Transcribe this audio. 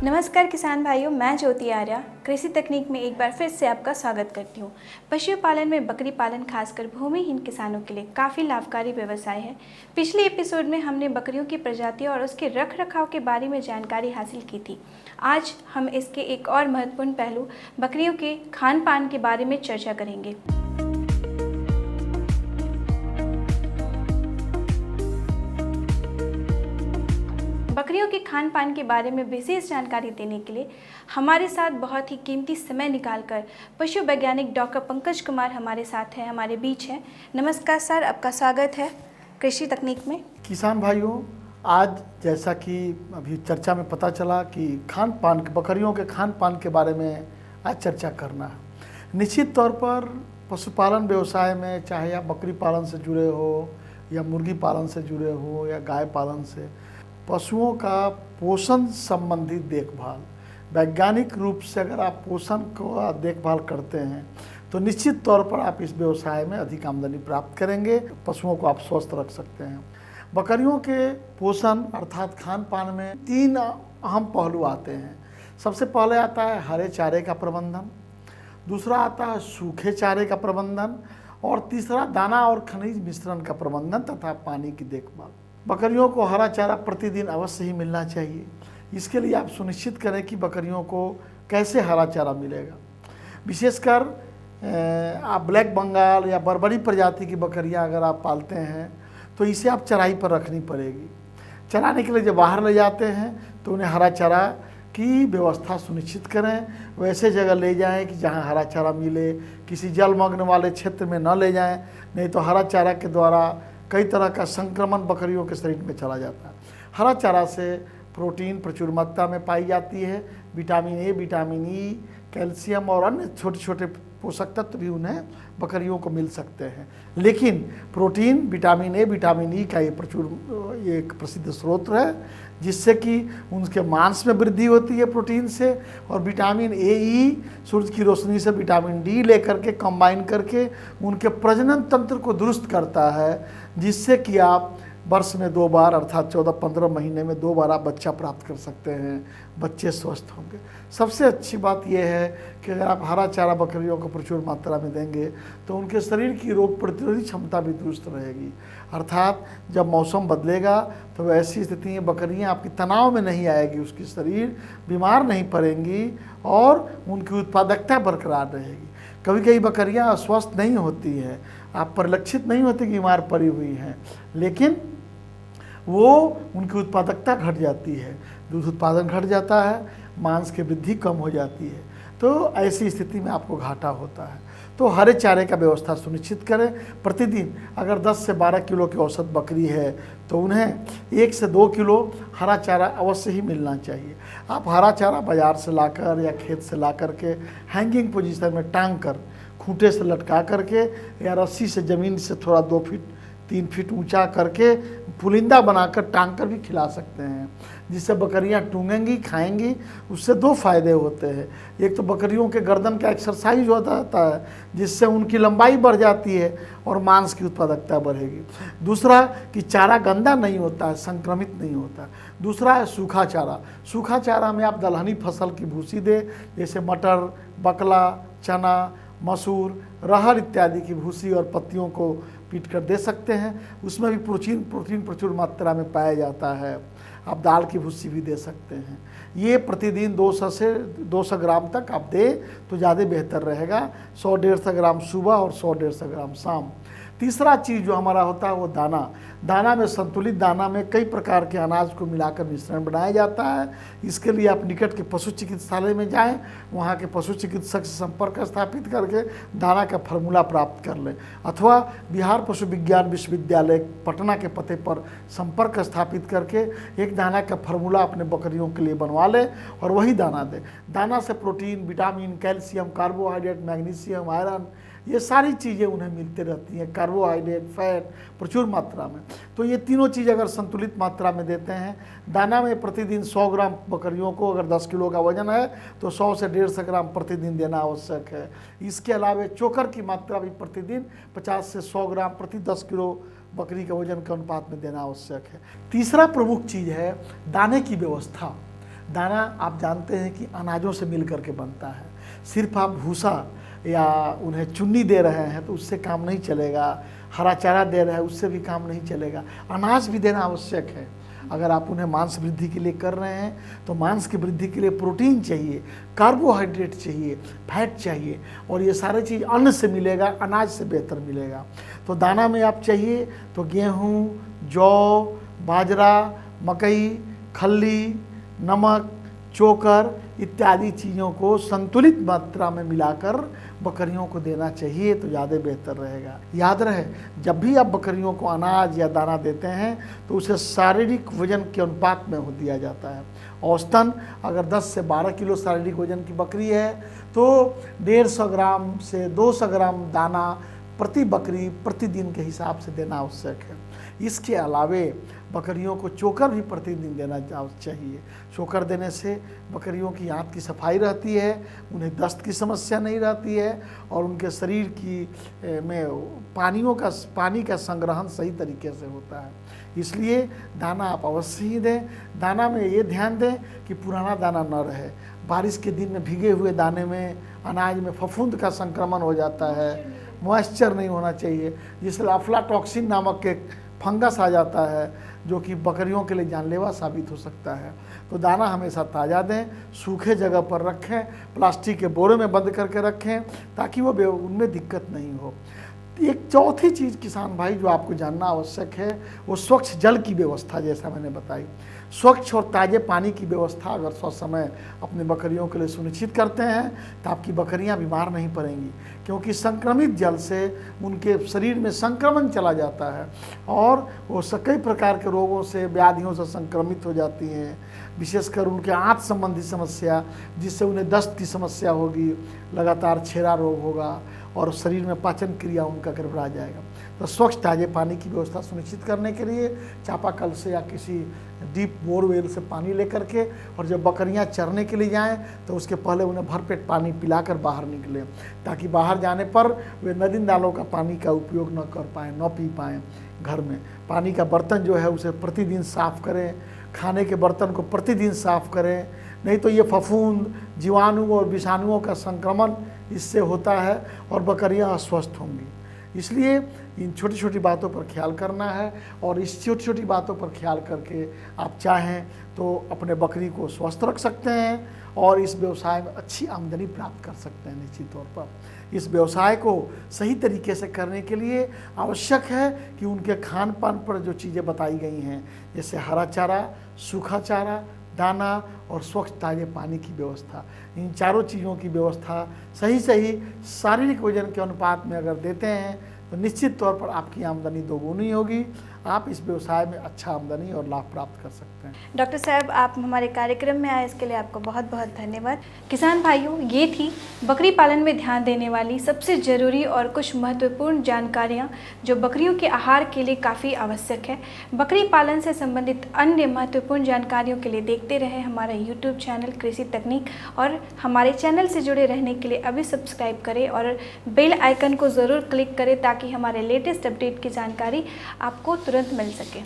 नमस्कार किसान भाइयों, मैं ज्योति आर्या कृषि तकनीक में एक बार फिर से आपका स्वागत करती हूँ। पशुपालन में बकरी पालन खासकर भूमिहीन किसानों के लिए काफ़ी लाभकारी व्यवसाय है। पिछले एपिसोड में हमने बकरियों की प्रजातियों और उसके रख रखाव के बारे में जानकारी हासिल की थी। आज हम इसके एक और महत्वपूर्ण पहलू बकरियों के खान पान के बारे में चर्चा करेंगे। बकरियों के खान पान के बारे में विशेष जानकारी देने के लिए हमारे साथ बहुत ही कीमती समय निकालकर पशु वैज्ञानिक डॉक्टर पंकज कुमार हमारे साथ हैं, हमारे बीच हैं। नमस्कार सर, आपका स्वागत है कृषि तकनीक में। किसान भाइयों, आज जैसा कि अभी चर्चा में पता चला कि खान पान बकरियों के खान पान के बारे में आज चर्चा करना है। निश्चित तौर पर पशुपालन व्यवसाय में, चाहे आप बकरी पालन से जुड़े हो या मुर्गी पालन से जुड़े हो या गाय पालन से, पशुओं का पोषण संबंधी देखभाल, वैज्ञानिक रूप से अगर आप पोषण को देखभाल करते हैं तो निश्चित तौर पर आप इस व्यवसाय में अधिक आमदनी प्राप्त करेंगे, पशुओं को आप स्वस्थ रख सकते हैं। बकरियों के पोषण अर्थात खान पान में 3 अहम पहलू आते हैं। सबसे पहले आता है हरे चारे का प्रबंधन, दूसरा आता है सूखे चारे का प्रबंधन और तीसरा दाना और खनिज मिश्रण का प्रबंधन तथा पानी की देखभाल। बकरियों को हरा चारा प्रतिदिन अवश्य ही मिलना चाहिए। इसके लिए आप सुनिश्चित करें कि बकरियों को कैसे हरा चारा मिलेगा। विशेषकर आप ब्लैक बंगाल या बर्बरी प्रजाति की बकरियां अगर आप पालते हैं तो इसे आप चराई पर रखनी पड़ेगी। चराने के लिए जब बाहर ले जाते हैं तो उन्हें हरा चारा की व्यवस्था सुनिश्चित करें। वैसे जगह ले जाएं कि जहां हरा चारा मिले, किसी जलमग्न वाले क्षेत्र में न ले जाएं, नहीं तो हरा चारा के द्वारा कई तरह का संक्रमण बकरियों के शरीर में चला जाता है। हरा चारा से प्रोटीन प्रचुर मात्रा में पाई जाती है, vitamin A, vitamin E, calcium और अन्य छोटे छोटे पोषक तत्व भी उन्हें बकरियों को मिल सकते हैं। लेकिन protein, vitamin A, vitamin E का ये एक प्रसिद्ध स्रोत है जिससे कि उनके मांस में वृद्धि होती है प्रोटीन से, और विटामिन ए, ई सूरज की रोशनी से विटामिन डी लेकर के कंबाइन करके उनके प्रजनन तंत्र को दुरुस्त करता है, जिससे कि आप वर्ष में 2 बार अर्थात 14-15 महीने में 2 बार आप बच्चा प्राप्त कर सकते हैं, बच्चे स्वस्थ होंगे। सबसे अच्छी बात यह है कि अगर आप हरा चारा बकरियों को प्रचुर मात्रा में देंगे तो उनके शरीर की रोग प्रतिरोधी क्षमता भी दुरुस्त रहेगी। अर्थात जब मौसम बदलेगा तो ऐसी स्थिति में बकरियां आपकी तनाव में नहीं आएगी, उसकी शरीर बीमार नहीं पड़ेंगी और उनकी उत्पादकता बरकरार रहेगी। कभी कभी बकरियां अस्वस्थ नहीं होती हैं, आप परिलक्षित नहीं होती कि बीमार पड़ी हुई हैं, लेकिन वो उनकी उत्पादकता घट जाती है, दूध उत्पादन घट जाता है, मांस की वृद्धि कम हो जाती है, तो ऐसी स्थिति में आपको घाटा होता है। तो हरे चारे का व्यवस्था सुनिश्चित करें। प्रतिदिन अगर 10 से 12 किलो की औसत बकरी है तो उन्हें 1 से 2 किलो हरा चारा अवश्य ही मिलना चाहिए। आप हरा चारा बाज़ार से लाकर या खेत से ला करके हैंगिंग पोजीशन में टांग कर, खूंटे से लटका करके या रस्सी से ज़मीन से थोड़ा 2 फीट 3 फीट ऊंचा करके पुलिंदा बनाकर टांग कर भी खिला सकते हैं, जिससे बकरियां टूंगेंगी, खाएंगी। उससे 2 फायदे होते हैं। एक तो बकरियों के गर्दन का एक्सरसाइज होता है जिससे उनकी लंबाई बढ़ जाती है और मांस की उत्पादकता बढ़ेगी। दूसरा कि चारा गंदा नहीं होता है, संक्रमित नहीं होता। दूसरा है सूखा चारा। सूखा चारा में आप दलहनी फसल की भूसी दें, जैसे मटर, बकला, चना, मसूर, रहर इत्यादि की भूसी और पत्तियों को पीट कर दे सकते हैं। उसमें भी प्रोटीन प्रचुर मात्रा में पाया जाता है। आप दाल की भूसी भी दे सकते हैं। ये प्रतिदिन 200 से 200 ग्राम तक आप दें तो ज़्यादा बेहतर रहेगा। 100-150 ग्राम सुबह और 100-150 ग्राम शाम। तीसरा चीज़ जो हमारा होता है वो दाना। दाना में संतुलित दाना में कई प्रकार के अनाज को मिलाकर मिश्रण बनाया जाता है। इसके लिए आप निकट के पशु चिकित्सालय में जाएं, वहाँ के पशु चिकित्सक से संपर्क स्थापित करके दाना का फार्मूला प्राप्त कर लें, अथवा बिहार पशु विज्ञान विश्वविद्यालय पटना के पते पर संपर्क स्थापित करके एक दाना का फार्मूला अपने बकरियों के लिए बनवा लें और वही दाना दें। दाना से protein, vitamin, calcium, carbohydrate, magnesium, iron, ये सारी चीज़ें उन्हें मिलती रहती हैं, कार्बोहाइड्रेट, फैट प्रचुर मात्रा में। तो ये तीनों चीज़ अगर संतुलित मात्रा में देते हैं, दाना में प्रतिदिन 100 ग्राम बकरियों को अगर 10 किलो का वजन है तो 100 से 150 ग्राम प्रतिदिन देना आवश्यक है। इसके अलावा चोकर की मात्रा भी प्रतिदिन 50 से 100 ग्राम प्रति 10 किलो बकरी के वजन के अनुपात में देना आवश्यक है। तीसरा प्रमुख चीज़ है दाने की व्यवस्था। दाना आप जानते हैं कि अनाजों से मिल करके बनता है। सिर्फ आप भूसा या उन्हें चुन्नी दे रहे हैं तो उससे काम नहीं चलेगा, हरा चारा दे रहे हैं उससे भी काम नहीं चलेगा, अनाज भी देना आवश्यक है। अगर आप उन्हें मांस वृद्धि के लिए कर रहे हैं तो मांस की वृद्धि के लिए प्रोटीन चाहिए, कार्बोहाइड्रेट चाहिए, फैट चाहिए, और ये सारी चीज़ अन्न से मिलेगा, अनाज से बेहतर मिलेगा। तो दाना में आप चाहिए तो गेहूँ, जौ, बाजरा, मकई, खल्ली, नमक, चोकर इत्यादि चीज़ों को संतुलित मात्रा में मिलाकर बकरियों को देना चाहिए तो ज़्यादा बेहतर रहेगा। याद रहे, जब भी आप बकरियों को अनाज या दाना देते हैं तो उसे शारीरिक वजन के अनुपात में दिया जाता है। औसतन अगर 10 से 12 किलो शारीरिक वजन की बकरी है तो 150 ग्राम से 200 ग्राम दाना प्रति बकरी प्रतिदिन के हिसाब से देना आवश्यक है। इसके अलावे बकरियों को चोकर भी प्रतिदिन देना चाहिए। चोकर देने से बकरियों की आंत की सफाई रहती है, उन्हें दस्त की समस्या नहीं रहती है और उनके शरीर की में पानी का संग्रहण सही तरीके से होता है। इसलिए दाना आप अवश्य ही दें। दाना में ये ध्यान दें कि पुराना दाना न रहे। बारिश के दिन में भीगे हुए दाने में अनाज में फफूंद का संक्रमण हो जाता है, मॉइस्चर नहीं होना चाहिए, जिससे अफ्लाटॉक्सिन नामक एक फंगस आ जाता है जो कि बकरियों के लिए जानलेवा साबित हो सकता है। तो दाना हमेशा ताज़ा दें, सूखे जगह पर रखें, प्लास्टिक के बोरे में बंद करके रखें ताकि वो उनमें दिक्कत नहीं हो। एक चौथी चीज़ किसान भाई जो आपको जानना आवश्यक है वो स्वच्छ जल की व्यवस्था, जैसा मैंने बताई। स्वच्छ और ताज़े पानी की व्यवस्था अगर समय अपने बकरियों के लिए सुनिश्चित करते हैं तो आपकी बकरियां बीमार नहीं पड़ेंगी, क्योंकि संक्रमित जल से उनके शरीर में संक्रमण चला जाता है और वो कई प्रकार के रोगों से, व्याधियों से संक्रमित हो जाती हैं। विशेषकर उनके आंत संबंधी समस्या, जिससे उन्हें दस्त की समस्या होगी, लगातार छेरा रोग होगा और शरीर में पाचन क्रिया उनका गड़बड़ा जाएगा। तो स्वच्छ ताज़े पानी की व्यवस्था सुनिश्चित करने के लिए चापाकल से या किसी डीप बोरवेल से पानी लेकर के, और जब बकरियां चरने के लिए जाएं तो उसके पहले उन्हें भरपेट पानी पिलाकर बाहर निकलें, ताकि बाहर जाने पर वे नदी नालों का पानी का उपयोग न कर पाएँ, न पी पाएँ। घर में पानी का बर्तन जो है उसे प्रतिदिन साफ़ करें, खाने के बर्तन को प्रतिदिन साफ़ करें, नहीं तो ये फफूंद, जीवाणु और विषाणुओं का संक्रमण इससे होता है और बकरियां अस्वस्थ होंगी। इसलिए इन छोटी छोटी बातों पर ख्याल करना है और इस छोटी छोटी बातों पर ख्याल करके आप चाहें तो अपने बकरी को स्वस्थ रख सकते हैं और इस व्यवसाय में अच्छी आमदनी प्राप्त कर सकते हैं। निश्चित तौर पर इस व्यवसाय को सही तरीके से करने के लिए आवश्यक है कि उनके खान पान पर जो चीज़ें बताई गई हैं, जैसे हरा चारा, सूखा चारा, दाना और स्वच्छ ताज़े पानी की व्यवस्था, इन चारों चीज़ों की व्यवस्था सही शारीरिक वजन के अनुपात में अगर देते हैं तो निश्चित तौर पर आपकी आमदनी दोगुनी होगी। आप इस व्यवसाय में अच्छा आमदनी और लाभ प्राप्त कर सकते हैं। डॉक्टर साहब, आप हमारे कार्यक्रम में आए इसके लिए आपको बहुत बहुत धन्यवाद। किसान भाइयों, ये थी बकरी पालन में ध्यान देने वाली सबसे ज़रूरी और कुछ महत्वपूर्ण जानकारियाँ जो बकरियों के आहार के लिए काफ़ी आवश्यक है। बकरी पालन से संबंधित अन्य महत्वपूर्ण जानकारियों के लिए देखते रहे हमारा यूट्यूब चैनल कृषि तकनीक, और हमारे चैनल से जुड़े रहने के लिए अभी सब्सक्राइब करें और बेल आइकन को ज़रूर क्लिक करें ताकि हमारे लेटेस्ट अपडेट की जानकारी आपको तुरंत मिल सके।